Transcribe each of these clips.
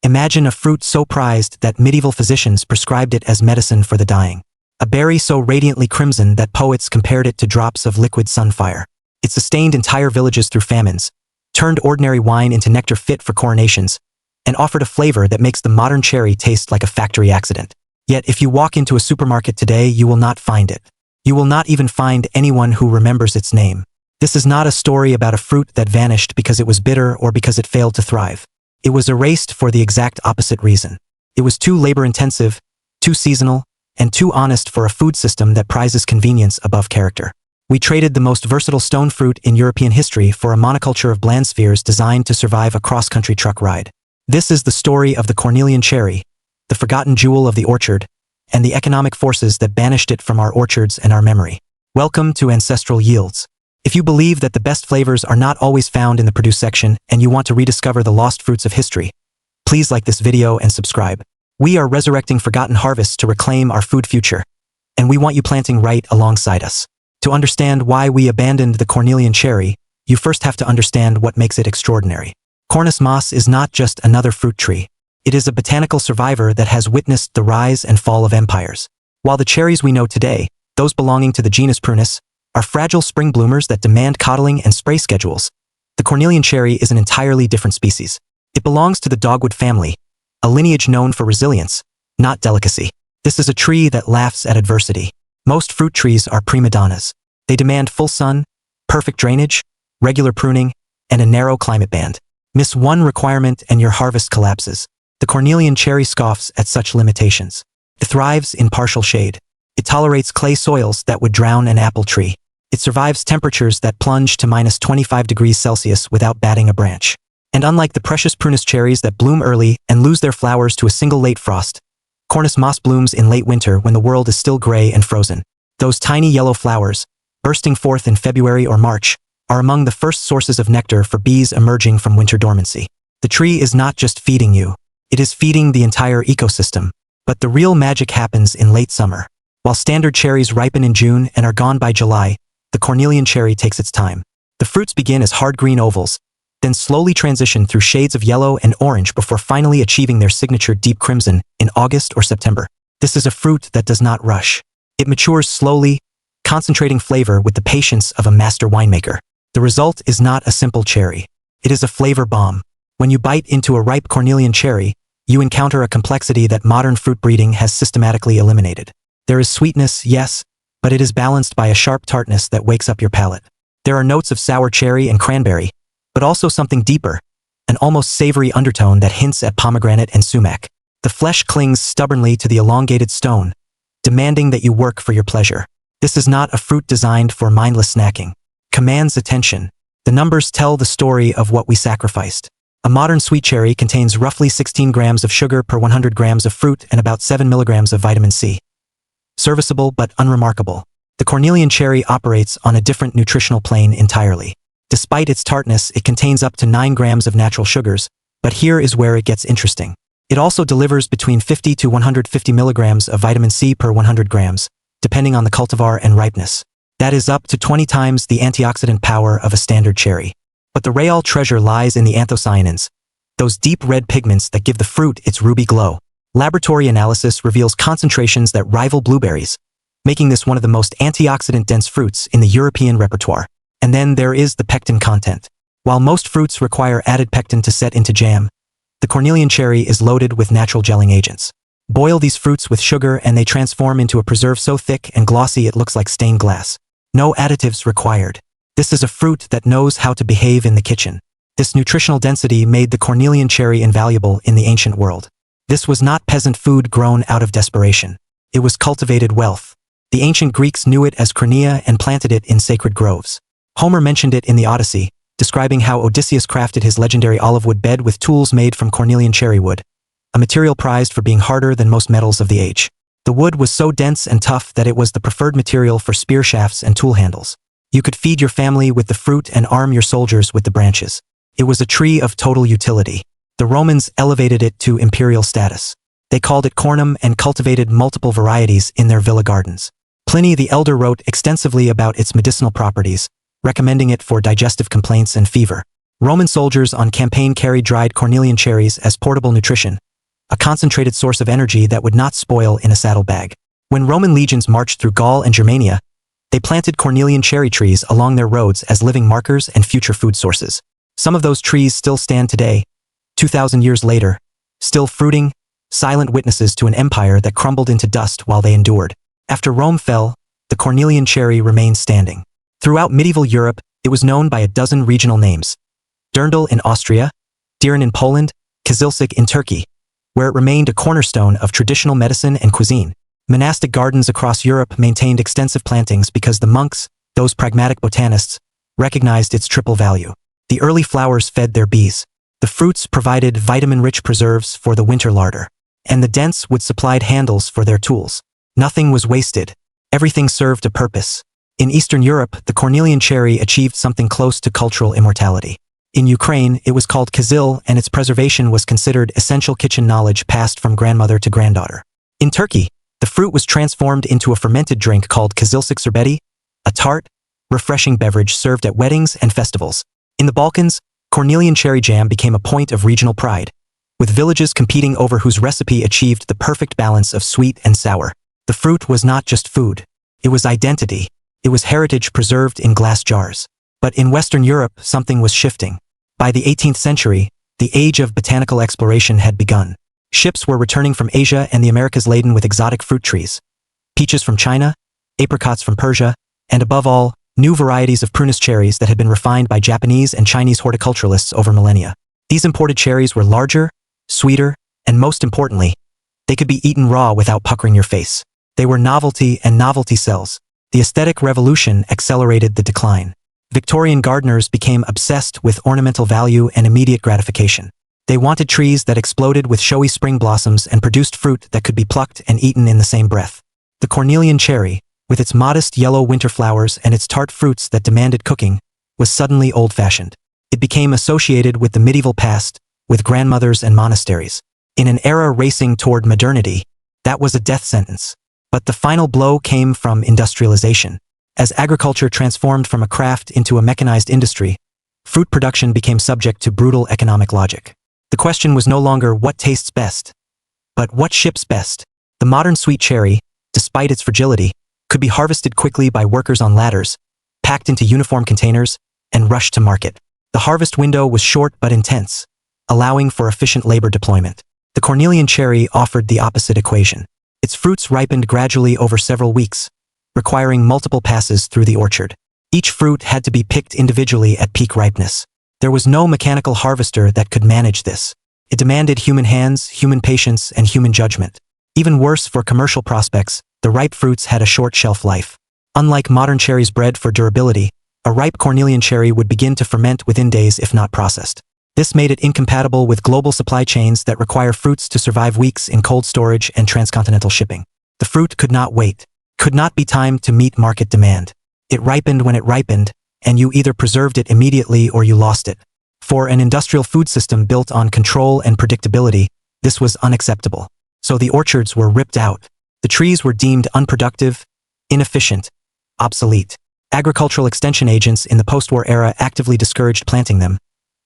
Imagine a fruit so prized that medieval physicians prescribed it as medicine for the dying. A berry so radiantly crimson that poets compared it to drops of liquid sunfire. It sustained entire villages through famines, turned ordinary wine into nectar fit for coronations, and offered a flavor that makes the modern cherry taste like a factory accident. Yet if you walk into a supermarket today, you will not find it. You will not even find anyone who remembers its name. This is not a story about a fruit that vanished because it was bitter or because it failed to thrive. It was erased for the exact opposite reason. It was too labor-intensive, too seasonal, and too honest for a food system that prizes convenience above character. We traded the most versatile stone fruit in European history for a monoculture of bland spheres designed to survive a cross-country truck ride. This is the story of the Cornelian cherry, the forgotten jewel of the orchard, and the economic forces that banished it from our orchards and our memory. Welcome to Ancestral Yields. If you believe that the best flavors are not always found in the produce section and you want to rediscover the lost fruits of history, please like this video and subscribe. We are resurrecting forgotten harvests to reclaim our food future, and we want you planting right alongside us. To understand why we abandoned the Cornelian cherry, you first have to understand what makes it extraordinary. Cornus moss is not just another fruit tree. It is a botanical survivor that has witnessed the rise and fall of empires. While the cherries we know today, those belonging to the genus Prunus, are fragile spring bloomers that demand coddling and spray schedules, the Cornelian cherry is an entirely different species. It belongs to the dogwood family, a lineage known for resilience, not delicacy. This is a tree that laughs at adversity. Most fruit trees are prima donnas. They demand full sun, perfect drainage, regular pruning, and a narrow climate band. Miss one requirement and your harvest collapses. The Cornelian cherry scoffs at such limitations. It thrives in partial shade. It tolerates clay soils that would drown an apple tree. It survives temperatures that plunge to -25°C without batting a branch. And unlike the precious Prunus cherries that bloom early and lose their flowers to a single late frost, Cornus moss blooms in late winter when the world is still gray and frozen. Those tiny yellow flowers, bursting forth in February or March, are among the first sources of nectar for bees emerging from winter dormancy. The tree is not just feeding you, it is feeding the entire ecosystem. But the real magic happens in late summer. While standard cherries ripen in June and are gone by July, the Cornelian cherry takes its time. The fruits begin as hard green ovals, then slowly transition through shades of yellow and orange before finally achieving their signature deep crimson in August or September. This is a fruit that does not rush. It matures slowly, concentrating flavor with the patience of a master winemaker. The result is not a simple cherry. It is a flavor bomb. When you bite into a ripe Cornelian cherry, you encounter a complexity that modern fruit breeding has systematically eliminated. There is sweetness, yes, but it is balanced by a sharp tartness that wakes up your palate. There are notes of sour cherry and cranberry, but also something deeper, an almost savory undertone that hints at pomegranate and sumac. The flesh clings stubbornly to the elongated stone, demanding that you work for your pleasure. This is not a fruit designed for mindless snacking. Commands attention. The numbers tell the story of what we sacrificed. A modern sweet cherry contains roughly 16 grams of sugar per 100 grams of fruit and about 7 milligrams of vitamin C. Serviceable but unremarkable. The Cornelian cherry operates on a different nutritional plane entirely. Despite its tartness, it contains up to 9 grams of natural sugars, but here is where it gets interesting. It also delivers between 50 to 150 milligrams of vitamin C per 100 grams, depending on the cultivar and ripeness. That is up to 20 times the antioxidant power of a standard cherry. But the real treasure lies in the anthocyanins, those deep red pigments that give the fruit its ruby glow. Laboratory analysis reveals concentrations that rival blueberries, making this one of the most antioxidant-dense fruits in the European repertoire. And then there is the pectin content. While most fruits require added pectin to set into jam, the Cornelian cherry is loaded with natural gelling agents. Boil these fruits with sugar and they transform into a preserve so thick and glossy it looks like stained glass. No additives required. This is a fruit that knows how to behave in the kitchen. This nutritional density made the Cornelian cherry invaluable in the ancient world. This was not peasant food grown out of desperation. It was cultivated wealth. The ancient Greeks knew it as Cornea and planted it in sacred groves. Homer mentioned it in the Odyssey, describing how Odysseus crafted his legendary olive wood bed with tools made from Cornelian cherry wood, a material prized for being harder than most metals of the age. The wood was so dense and tough that it was the preferred material for spear shafts and tool handles. You could feed your family with the fruit and arm your soldiers with the branches. It was a tree of total utility. The Romans elevated it to imperial status. They called it cornum and cultivated multiple varieties in their villa gardens. Pliny the Elder wrote extensively about its medicinal properties, recommending it for digestive complaints and fever. Roman soldiers on campaign carried dried Cornelian cherries as portable nutrition, a concentrated source of energy that would not spoil in a saddlebag. When Roman legions marched through Gaul and Germania, they planted Cornelian cherry trees along their roads as living markers and future food sources. Some of those trees still stand today, 2,000 years later, still fruiting, silent witnesses to an empire that crumbled into dust while they endured. After Rome fell, the Cornelian cherry remained standing. Throughout medieval Europe, it was known by a dozen regional names. Dirndl in Austria, Diran in Poland, Kizilcik in Turkey, where it remained a cornerstone of traditional medicine and cuisine. Monastic gardens across Europe maintained extensive plantings because the monks, those pragmatic botanists, recognized its triple value. The early flowers fed their bees. The fruits provided vitamin-rich preserves for the winter larder. And the dense wood supplied handles for their tools. Nothing was wasted. Everything served a purpose. In Eastern Europe, the Cornelian cherry achieved something close to cultural immortality. In Ukraine, it was called kizil, and its preservation was considered essential kitchen knowledge passed from grandmother to granddaughter. In Turkey, the fruit was transformed into a fermented drink called kizilcik sherbeti, a tart, refreshing beverage served at weddings and festivals. In the Balkans, Cornelian cherry jam became a point of regional pride, with villages competing over whose recipe achieved the perfect balance of sweet and sour. The fruit was not just food. It was identity. It was heritage preserved in glass jars. But in Western Europe, something was shifting. By the 18th century, the age of botanical exploration had begun. Ships were returning from Asia and the Americas laden with exotic fruit trees. Peaches from China, apricots from Persia, and above all, new varieties of Cornus cherries that had been refined by Japanese and Chinese horticulturalists over millennia. These imported cherries were larger, sweeter, and most importantly, they could be eaten raw without puckering your face. They were novelty, and novelty sells. The aesthetic revolution accelerated the decline. Victorian gardeners became obsessed with ornamental value and immediate gratification. They wanted trees that exploded with showy spring blossoms and produced fruit that could be plucked and eaten in the same breath. The Cornelian cherry, with its modest yellow winter flowers and its tart fruits that demanded cooking, was suddenly old-fashioned. It became associated with the medieval past, with grandmothers and monasteries. In an era racing toward modernity, that was a death sentence. But the final blow came from industrialization. As agriculture transformed from a craft into a mechanized industry, fruit production became subject to brutal economic logic. The question was no longer what tastes best, but what ships best. The modern sweet cherry, despite its fragility, could be harvested quickly by workers on ladders, packed into uniform containers, and rushed to market. The harvest window was short but intense, allowing for efficient labor deployment. The Cornelian cherry offered the opposite equation. Its fruits ripened gradually over several weeks, requiring multiple passes through the orchard. Each fruit had to be picked individually at peak ripeness. There was no mechanical harvester that could manage this. It demanded human hands, human patience, and human judgment. Even worse for commercial prospects, the ripe fruits had a short shelf life. Unlike modern cherries bred for durability, a ripe Cornelian cherry would begin to ferment within days if not processed. This made it incompatible with global supply chains that require fruits to survive weeks in cold storage and transcontinental shipping. The fruit could not wait, could not be timed to meet market demand. It ripened when it ripened, and you either preserved it immediately or you lost it. For an industrial food system built on control and predictability, this was unacceptable. So the orchards were ripped out. The trees were deemed unproductive, inefficient, obsolete. Agricultural extension agents in the post-war era actively discouraged planting them,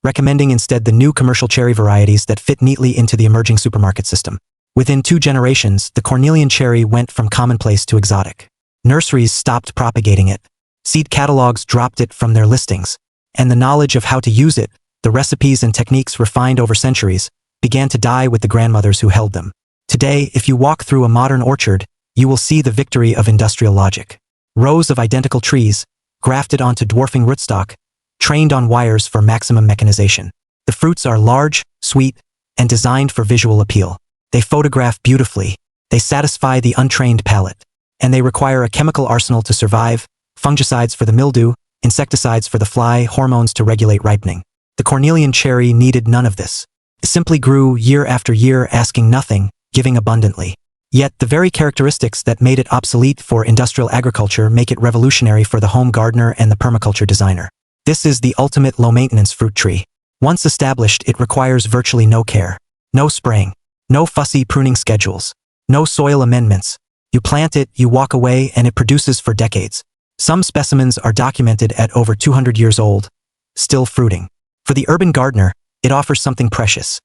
recommending instead the new commercial cherry varieties that fit neatly into the emerging supermarket system. Within 2 generations, the Cornelian cherry went from commonplace to exotic. Nurseries stopped propagating it. Seed catalogs dropped it from their listings. And the knowledge of how to use it, the recipes and techniques refined over centuries, began to die with the grandmothers who held them. Today, if you walk through a modern orchard, you will see the victory of industrial logic. Rows of identical trees, grafted onto dwarfing rootstock, trained on wires for maximum mechanization. The fruits are large, sweet, and designed for visual appeal. They photograph beautifully. They satisfy the untrained palate. And they require a chemical arsenal to survive: fungicides for the mildew, insecticides for the fly, hormones to regulate ripening. The Cornelian cherry needed none of this. It simply grew year after year, asking nothing, giving abundantly. Yet the very characteristics that made it obsolete for industrial agriculture make it revolutionary for the home gardener and the permaculture designer. This is the ultimate low-maintenance fruit tree. Once established, it requires virtually no care. No spraying. No fussy pruning schedules. No soil amendments. You plant it, you walk away, and it produces for decades. Some specimens are documented at over 200 years old, still fruiting. For the urban gardener, it offers something precious.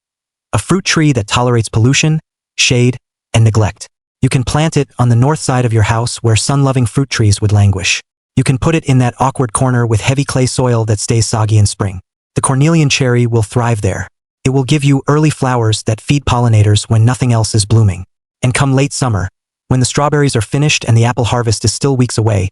A fruit tree that tolerates pollution, shade, and neglect. You can plant it on the north side of your house where sun-loving fruit trees would languish. You can put it in that awkward corner with heavy clay soil that stays soggy in spring. The Cornelian cherry will thrive there. It will give you early flowers that feed pollinators when nothing else is blooming. And come late summer, when the strawberries are finished and the apple harvest is still weeks away,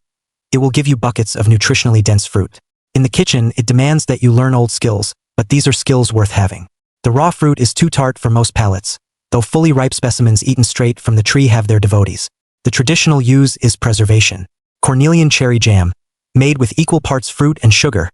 it will give you buckets of nutritionally dense fruit. In the kitchen, it demands that you learn old skills, but these are skills worth having. The raw fruit is too tart for most palates, though fully ripe specimens eaten straight from the tree have their devotees. The traditional use is preservation. Cornelian cherry jam, made with equal parts fruit and sugar,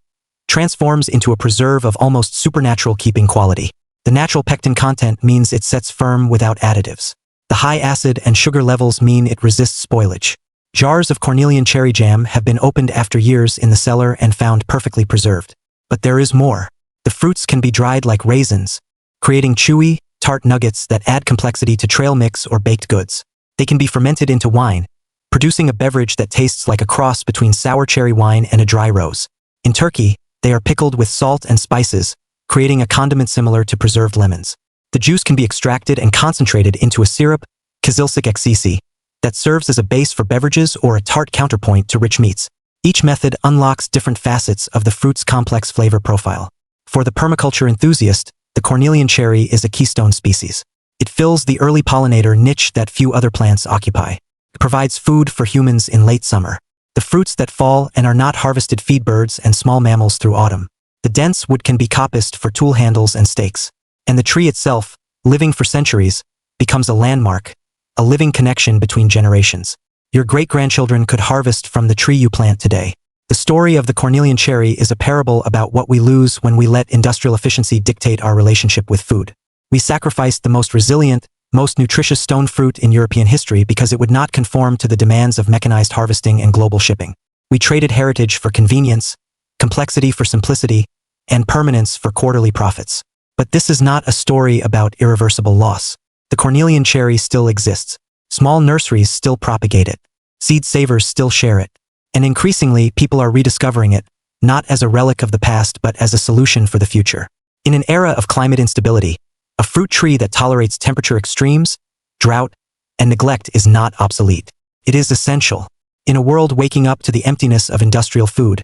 transforms into a preserve of almost supernatural keeping quality. The natural pectin content means it sets firm without additives. The high acid and sugar levels mean it resists spoilage. Jars of Cornelian cherry jam have been opened after years in the cellar and found perfectly preserved. But there is more. The fruits can be dried like raisins, creating chewy, tart nuggets that add complexity to trail mix or baked goods. They can be fermented into wine, producing a beverage that tastes like a cross between sour cherry wine and a dry rose. In Turkey, they are pickled with salt and spices, creating a condiment similar to preserved lemons. The juice can be extracted and concentrated into a syrup, kızılcık ekşisi, that serves as a base for beverages or a tart counterpoint to rich meats. Each method unlocks different facets of the fruit's complex flavor profile. For the permaculture enthusiast, the Cornelian cherry is a keystone species. It fills the early pollinator niche that few other plants occupy. It provides food for humans in late summer. The fruits that fall and are not harvested feed birds and small mammals through autumn. The dense wood can be coppiced for tool handles and stakes. And the tree itself, living for centuries, becomes a landmark, a living connection between generations. Your great-grandchildren could harvest from the tree you plant today. The story of the Cornelian cherry is a parable about what we lose when we let industrial efficiency dictate our relationship with food. We sacrificed the most resilient, most nutritious stone fruit in European history because it would not conform to the demands of mechanized harvesting and global shipping. We traded heritage for convenience, complexity for simplicity, and permanence for quarterly profits. But this is not a story about irreversible loss. The Cornelian cherry still exists. Small nurseries still propagate it. Seed savers still share it. And increasingly, people are rediscovering it, not as a relic of the past but as a solution for the future. In an era of climate instability, a fruit tree that tolerates temperature extremes, drought, and neglect is not obsolete. It is essential. In a world waking up to the emptiness of industrial food,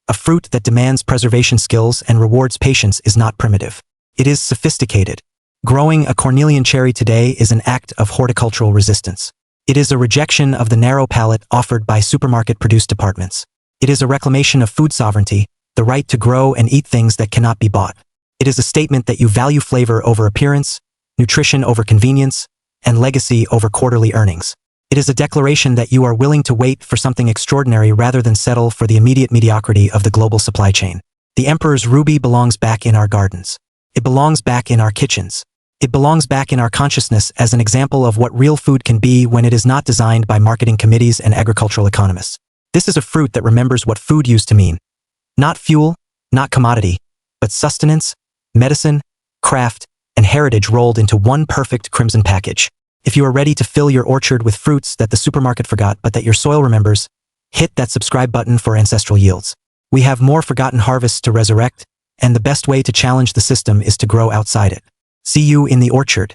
a fruit that demands preservation skills and rewards patience is not primitive. It is sophisticated. Growing a Cornelian cherry today is an act of horticultural resistance. It is a rejection of the narrow palate offered by supermarket-produced departments. It is a reclamation of food sovereignty, the right to grow and eat things that cannot be bought. It is a statement that you value flavor over appearance, nutrition over convenience, and legacy over quarterly earnings. It is a declaration that you are willing to wait for something extraordinary rather than settle for the immediate mediocrity of the global supply chain. The Emperor's ruby belongs back in our gardens. It belongs back in our kitchens. It belongs back in our consciousness as an example of what real food can be when it is not designed by marketing committees and agricultural economists. This is a fruit that remembers what food used to mean. Not fuel, not commodity, but sustenance, medicine, craft, and heritage rolled into one perfect crimson package. If you are ready to fill your orchard with fruits that the supermarket forgot but that your soil remembers, hit that subscribe button for Ancestral Yields. We have more forgotten harvests to resurrect, and the best way to challenge the system is to grow outside it. See you in the orchard.